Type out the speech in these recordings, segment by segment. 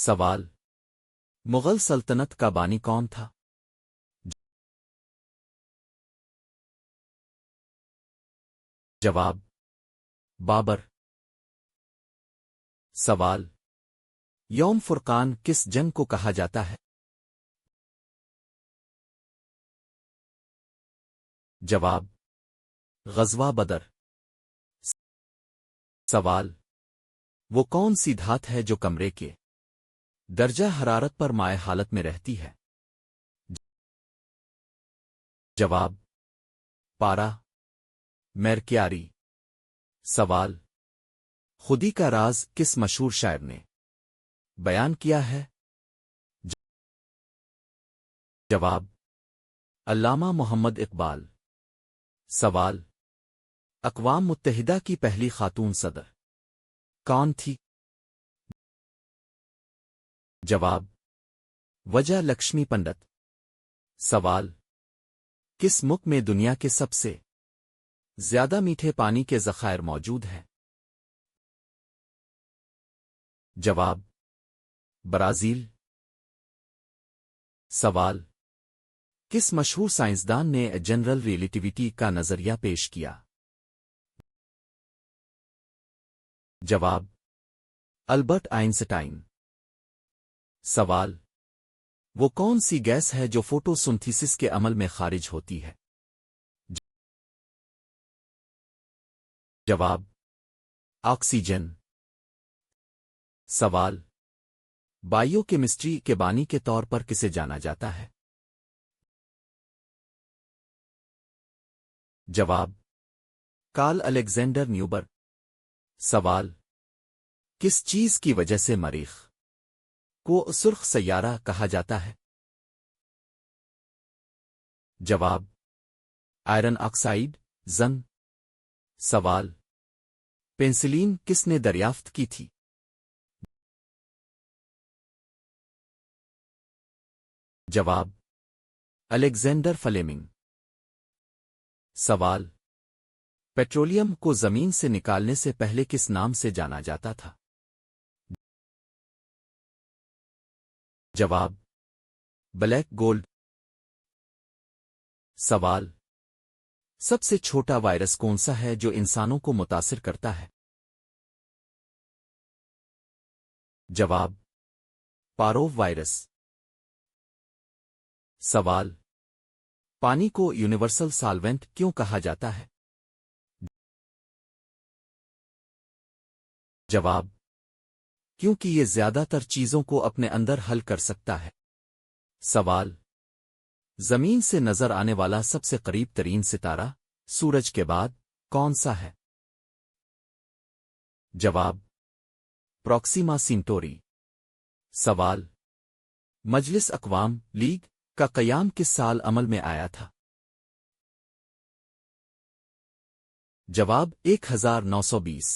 سوال: مغل سلطنت کا بانی کون تھا؟ جواب: بابر۔ سوال: یوم فرقان کس جنگ کو کہا جاتا ہے؟ جواب: غزوہ بدر۔ سوال: وہ کون سی دھات ہے جو کمرے کے درجہ حرارت پر مائع حالت میں رہتی ہے؟ جواب: پارا، میرکیاری۔ سوال: خودی کا راز کس مشہور شاعر نے بیان کیا ہے؟ جواب: علامہ محمد اقبال۔ سوال: اقوام متحدہ کی پہلی خاتون صدر کون تھی؟ جواب: وجہ لکشمی پنڈت۔ سوال: کس ملک میں دنیا کے سب سے زیادہ میٹھے پانی کے ذخائر موجود ہیں؟ جواب: برازیل۔ سوال: کس مشہور سائنسدان نے جنرل ریلیٹیوٹی کا نظریہ پیش کیا؟ جواب: البرٹ آئنسٹائن۔ سوال: وہ کون سی گیس ہے جو فوٹو سنتھیسس کے عمل میں خارج ہوتی ہے؟ جواب: آکسیجن۔ سوال: بائیو کیمسٹری کے بانی کے طور پر کسے جانا جاتا ہے؟ جواب: کارل الیگزینڈر نیوبر۔ سوال: کس چیز کی وجہ سے مریخ کو سرخ سیارہ کہا جاتا ہے؟ جواب: آئرن آکسائڈ، زنگ۔ سوال: پینسلین کس نے دریافت کی تھی؟ جواب: الیگزینڈر فلیمنگ۔ سوال: پیٹرولیم کو زمین سے نکالنے سے پہلے کس نام سے جانا جاتا تھا؟ جواب: بلیک گولڈ۔ سوال: سب سے چھوٹا وائرس کون سا ہے جو انسانوں کو متاثر کرتا ہے؟ جواب: پارو وائرس۔ سوال: پانی کو یونیورسل سالوینٹ کیوں کہا جاتا ہے؟ جواب: کیونکہ یہ زیادہ تر چیزوں کو اپنے اندر حل کر سکتا ہے۔ سوال: زمین سے نظر آنے والا سب سے قریب ترین ستارہ سورج کے بعد کون سا ہے؟ جواب: پروکسیما سینٹوری۔ سوال: مجلس اقوام لیگ کا قیام کس سال عمل میں آیا تھا؟ جواب: 1920۔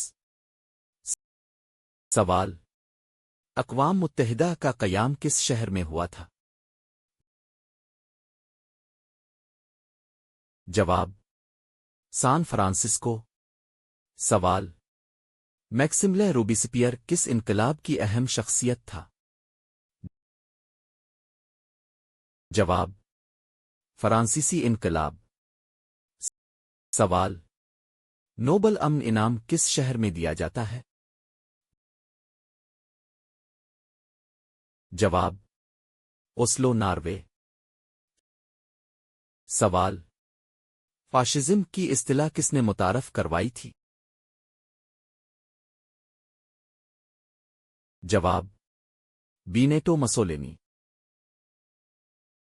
سوال: اقوام متحدہ کا قیام کس شہر میں ہوا تھا؟ جواب: سان فرانسسکو۔ سوال: میکسملے روبیسپیئر کس انقلاب کی اہم شخصیت تھا؟ جواب: فرانسیسی انقلاب۔ سوال: نوبل امن انعام کس شہر میں دیا جاتا ہے؟ جواب: اوسلو، ناروے۔ سوال: فاشزم کی اصطلاح کس نے متعارف کروائی تھی؟ جواب: بینیٹو مسولینی۔